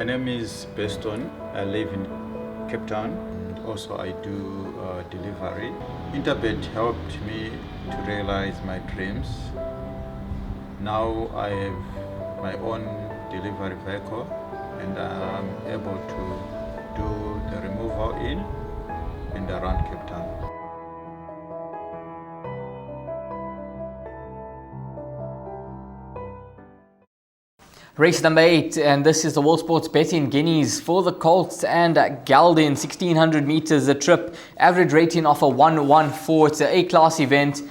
name is Beston. I live in Cape Town. Also, I do delivery. Interbet helped me to realize my dreams. Now I have my own delivery vehicle and I'm able to do the removal in and around Cape Town. Race number 8, and this is the World Sports Betting Guineas for the Colts and Geldin, 1600 meters a trip, average rating of a 114. It's an A-class event.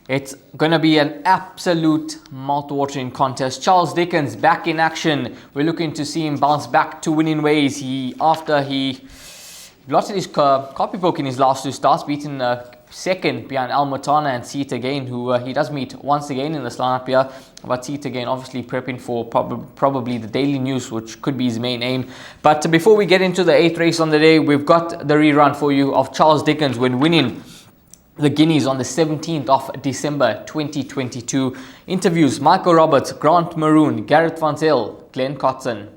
It's going to be an absolute mouth-watering contest. Charles Dickens back in action. We're looking to see him bounce back to winning ways. After he lost his copybook in his last 2 starts, beating second behind Al Matana and Seat Again, who he does meet once again in this lineup here. But Seat Again obviously prepping for probably the Daily News, which could be his main aim. But before we get into the 8th race on the day, we've got the rerun for you of Charles Dickens when winning the Guineas on the 17th of December 2022. Interviews: Michael Roberts, Grant Maroon, Garrett Van Zyl, Glenn Cotson.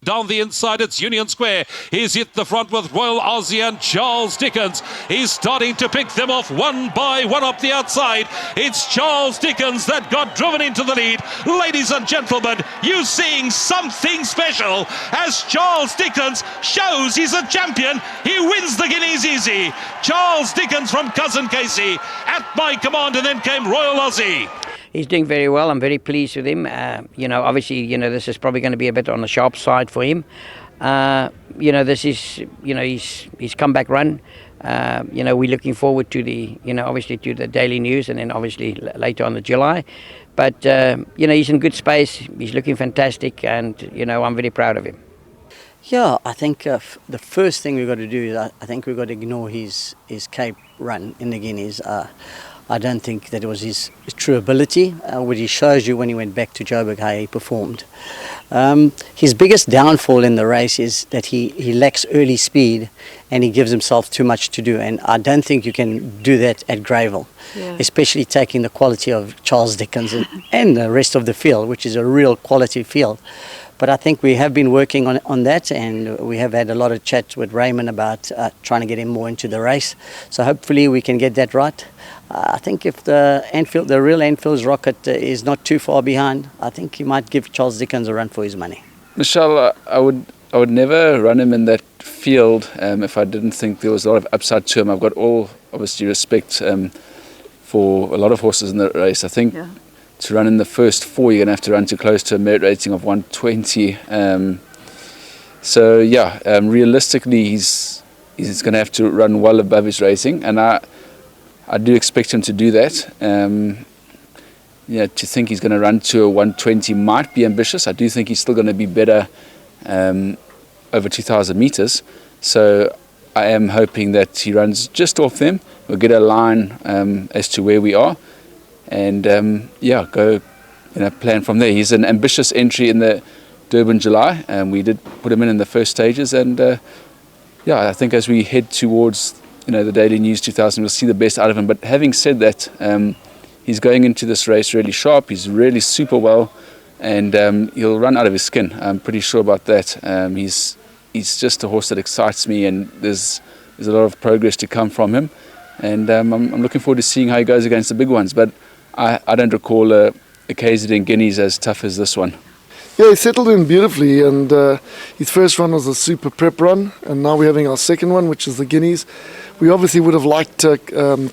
Down the inside, it's Union Square. He's hit the front with Royal Aussie and Charles Dickens. He's starting to pick them off one by one up the outside. It's Charles Dickens that got driven into the lead. Ladies and gentlemen, you seeing something special as Charles Dickens shows he's a champion. He wins the Guineas easy. Charles Dickens from Cousin Casey at my command, and then came Royal Aussie. He's doing very well. I'm very pleased with him. Obviously, this is probably going to be a bit on the sharp side for him. This is, his comeback run. We're looking forward to obviously to the Daily News and then obviously later on the July. But, he's in good space. He's looking fantastic and, I'm very proud of him. Yeah, I think the first thing we've got to do is I think we've got to ignore his Cape run in the Guineas. I don't think that it was his true ability, which he shows you when he went back to Joburg how he performed. His biggest downfall in the race is that he lacks early speed and he gives himself too much to do, and I don't think you can do that at Greyville, especially taking the quality of Charles Dickens and the rest of the field, which is a real quality field. But I think we have been working on that, and we have had a lot of chats with Raymond about trying to get him more into the race. So hopefully we can get that right. I think if the real Enfield's rocket is not too far behind, I think he might give Charles Dickens a run for his money. Michelle, I would never run him in that field if I didn't think there was a lot of upside to him. I've got all, obviously, respect for a lot of horses in the race. I think to run in the first 4, you're going to have to run too close to a merit rating of 120. Realistically, he's going to have to run well above his rating, and I do expect him to do that. To think he's going to run to a 120 might be ambitious. I do think he's still going to be better over 2,000 meters. So I am hoping that he runs just off them. We'll get a line as to where we are, and go plan from there. He's an ambitious entry in the Durban July, and we did put him in the first stages, and I think as we head towards the Daily News 2000, we'll see the best out of him. But having said that, he's going into this race really sharp. He's really super well, and he'll run out of his skin. I'm pretty sure about that. He's just a horse that excites me, and there's a lot of progress to come from him, and I'm looking forward to seeing how he goes against the big ones. But I don't recall a KZN Guineas as tough as this one. Yeah, he settled in beautifully, and his first run was a super prep run, and now we're having our second one, which is the Guineas. We obviously would have liked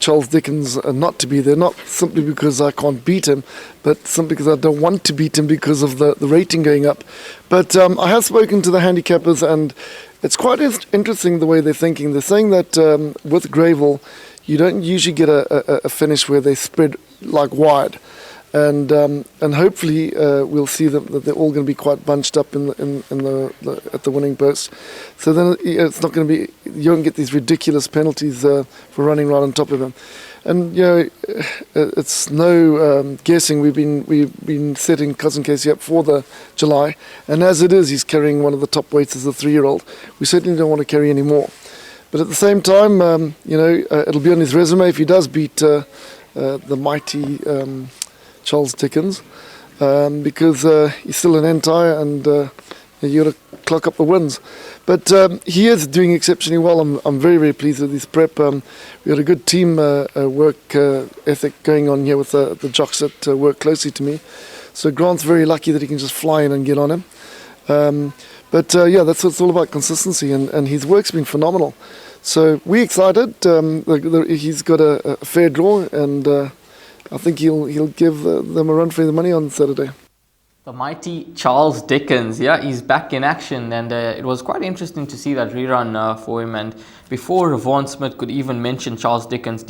Charles Dickens not to be there, not simply because I can't beat him, but simply because I don't want to beat him because of the rating going up. But I have spoken to the handicappers, and it's quite interesting the way they're thinking. They're saying that with Greyville, you don't usually get a finish where they spread like wide. And hopefully we'll see that they're all going to be quite bunched up at the winning post. So then it's not going to be, you don't get these ridiculous penalties for running right on top of him. And it's no guessing. We've been setting Cousin Casey up for the July, and as it is, he's carrying one of the top weights as a 3-year-old. We certainly don't want to carry any more. But at the same time, it'll be on his resume if he does beat the mighty Charles Dickens, because he's still an entire, and You got to clock up the wins. But he is doing exceptionally well. I'm very, very pleased with his prep. We got a good team work ethic going on here with the jocks that work closely to me. So Grant's very lucky that he can just fly in and get on him. But that's what it's all about, consistency, and his work's been phenomenal. So we're excited. He's got a fair draw, and I think he'll give them a run for the money on Saturday. The mighty Charles Dickens, he's back in action, and it was quite interesting to see that rerun for him. And before Vaughan Smith could even mention Charles Dickens,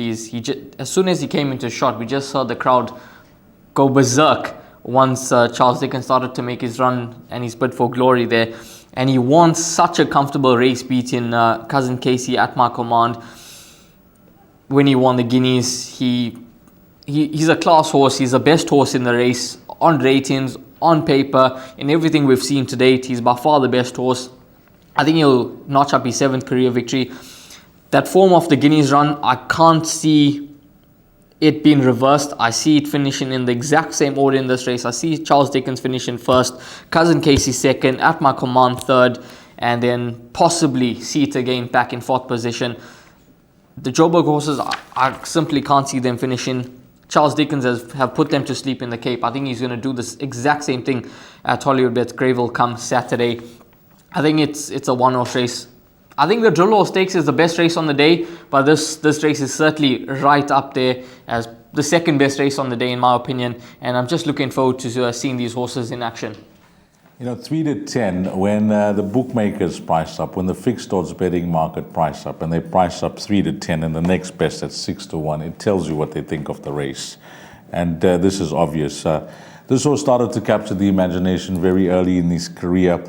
as soon as he came into shot, we just saw the crowd go berserk once Charles Dickens started to make his run and his bid for glory there. And he won such a comfortable race, beating Cousin Casey at my command. When he won the Guineas, he's a class horse. He's the best horse in the race on ratings, on paper, in everything we've seen to date. He's by far the best horse. I think he'll notch up his 7th career victory. That form of the Guineas run, I can't see it being reversed. I see it finishing in the exact same order in this race. I see Charles Dickens finishing 1st, Cousin Casey 2nd, At My Command 3rd, and then possibly see it again back in 4th position. The Joburg horses, I simply can't see them finishing. Charles Dickens have put them to sleep in the Cape. I think he's going to do this exact same thing at Hollywoodbets Greyville come Saturday. I think it's a one-horse race. I think the Drill Horse Stakes is the best race on the day, but this race is certainly right up there as the 2nd best race on the day in my opinion, and I'm just looking forward to seeing these horses in action. 3 to 10, when the bookmakers price up, when the fixed odds betting market price up, and they price up 3 to 10 and the next best at 6 to 1, it tells you what they think of the race. And this is obvious. This horse started to capture the imagination very early in his career.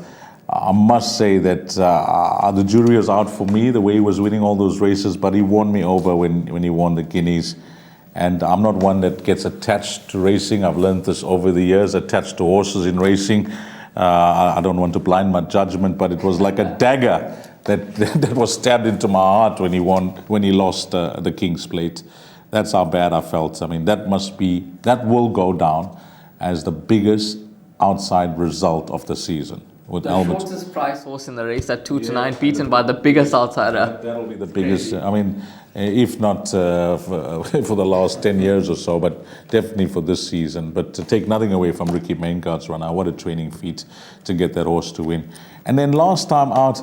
I must say that the jury was out for me, the way he was winning all those races, but he won me over when he won the Guineas. And I'm not one that gets attached to racing. I've learned this over the years, attached to horses in racing. I don't want to blind my judgment, but it was like a dagger that was stabbed into my heart when he lost the King's Plate. That's how bad I felt. I mean, that will go down as the biggest outside result of the season. With the shortest price horse in the race at 2 to 9, beaten by the biggest outsider. That'll be the biggest. I mean, if not for the last 10 years or so, but definitely for this season. But to take nothing away from Ricky Maincard's run, what a training feat to get that horse to win. And then last time out,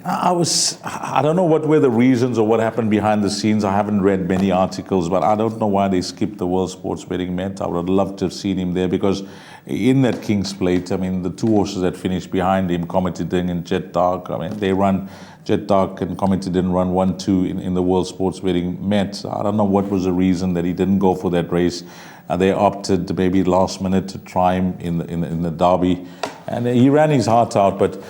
I don't know what were the reasons or what happened behind the scenes. I haven't read many articles, but I don't know why they skipped the World Sports Betting Met. I would have loved to have seen him there, because in that King's Plate, I mean, the 2 horses that finished behind him, Comedy Ding and Jet Dark, I mean, they run, Jet Dark and Comedy Ding run 1-2 in the World Sports Betting Met. I don't know what was the reason that he didn't go for that race. They opted maybe last minute to try him in the Derby, and he ran his heart out, but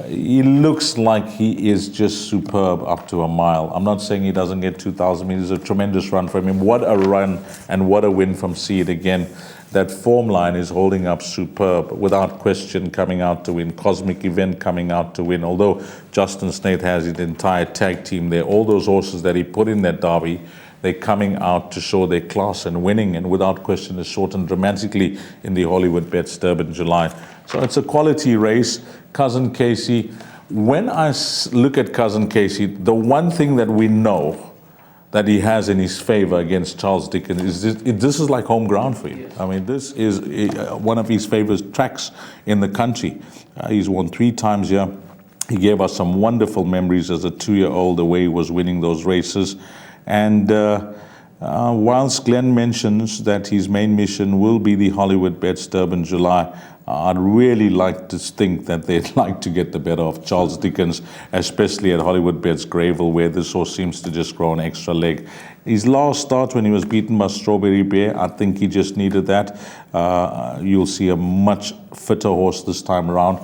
he looks like he is just superb up to a mile. I'm not saying he doesn't get 2,000 meters. It's a tremendous run from him. What a run and what a win from See It Again. That form line is holding up superb, without question, coming out to win. Cosmic Event coming out to win. Although Justin Snaith has his entire tag team there, all those horses that he put in that Derby, they're coming out to show their class and winning, and without question is shortened dramatically in the Hollywoodbets Durbanville July. So it's a quality race. Cousin Casey, when I look at Cousin Casey, the one thing that we know that he has in his favor against Charles Dickens is this is like home ground for him. Yes. I mean, this is one of his favorite tracks in the country. He's won 3 times here. He gave us some wonderful memories as a 2-year-old, the way he was winning those races. And whilst Glenn mentions that his main mission will be the Hollywoodbets Durbanville July, I'd really like to think that they'd like to get the better of Charles Dickens, especially at Hollywoodbets Greyville, where this horse seems to just grow an extra leg. His last start when he was beaten by Strawberry Bear, I think he just needed that. You'll see a much fitter horse this time around.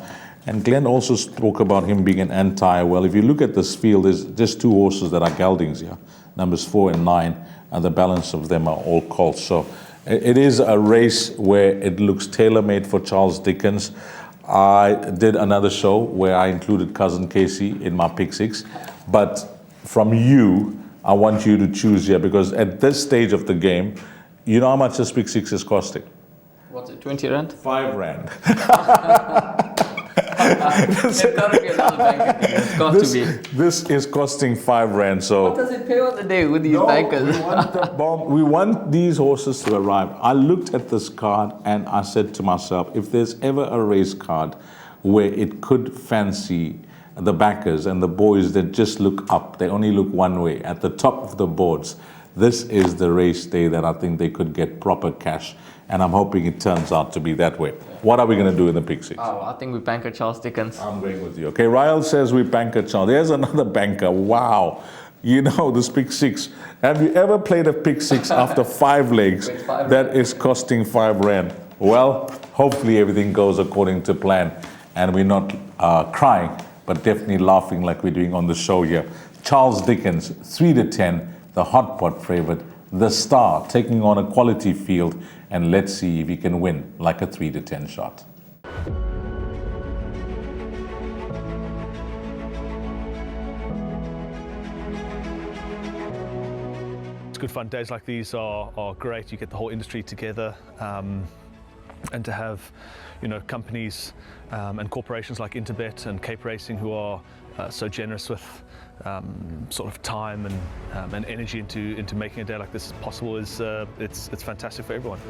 And Glenn also spoke about him being an anti. Well, if you look at this field, there's just 2 horses that are geldings here, numbers 4 and 9, and the balance of them are all colts. So it is a race where it looks tailor-made for Charles Dickens. I did another show where I included Cousin Casey in my pick 6, but from you, I want you to choose here, because at this stage of the game, you know how much this pick 6 is costing? What's it, 20 rand? 5 rand. There's got to be another banker thing. There's got to be. This is costing R5, so. What does it pay on the day with these bankers? We want the bomb. We want these horses to arrive. I looked at this card and I said to myself, if there's ever a race card where it could fancy the backers and the boys that just look up, they only look one way, at the top of the boards, this is the race day that I think they could get proper cash, and I'm hoping it turns out to be that way. What are we going to do in the pick six? Oh, I think we banker Charles Dickens. I'm going with you. Okay, Ryle says we banker Charles. There's another banker. Wow. You know, this pick six. Have you ever played a pick six after 5 legs that is costing R5? Well, hopefully everything goes according to plan and we're not crying, but definitely laughing like we're doing on the show here. Charles Dickens, 3-10, the hot pot favorite, the star, taking on a quality field, and let's see if he can win like a 3-10 shot. It's good fun. Days like these are great. You get the whole industry together, and to have, you know, companies and corporations like Interbet and Cape Racing who are so generous with sort of time and energy into making a day like this possible is it's fantastic for everyone.